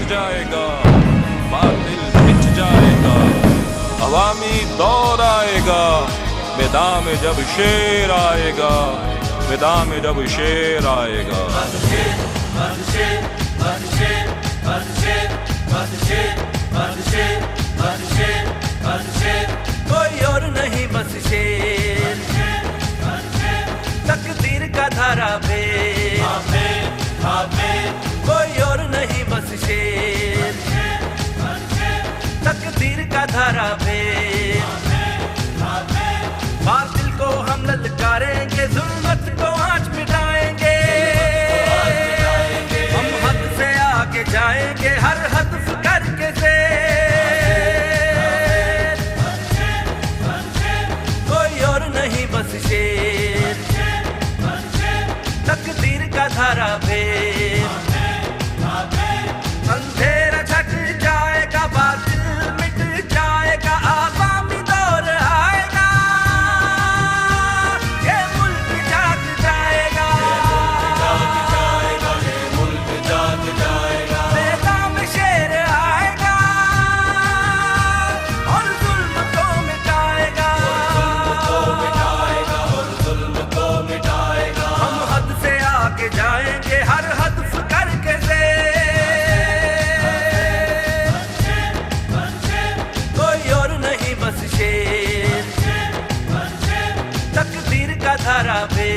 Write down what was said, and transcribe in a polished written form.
जाएगा, बातिल मिट जाएगा, अवामी दौर आएगा, मैदान में जब शेर आएगा, मैदान में जब शेर आएगा। कोई और नहीं बस शेर, तकदीर का धारा पे, कोई और नहीं बस शेर, तकदीर का धारा पे। बातिल को हम ललकारेंगे, जुल्मत को आँच मिटाएंगे, हम हद से आगे जाएंगे, हर हदफ करके से। कोई और नहीं बस शेर, तकदीर का धारा पे। अंधेरा छट जाएगा, बातिल मिट जाएगा, आवामी दौर आएगा, ये मुल्क जाग जाएगा, मैदान में शेर आएगा और जुल्म को मिटाएगा, हम हद से आगे जाएंगे, हर हदफ करके से। कोई और नहीं बस शेर, तकदीर का धारा पे।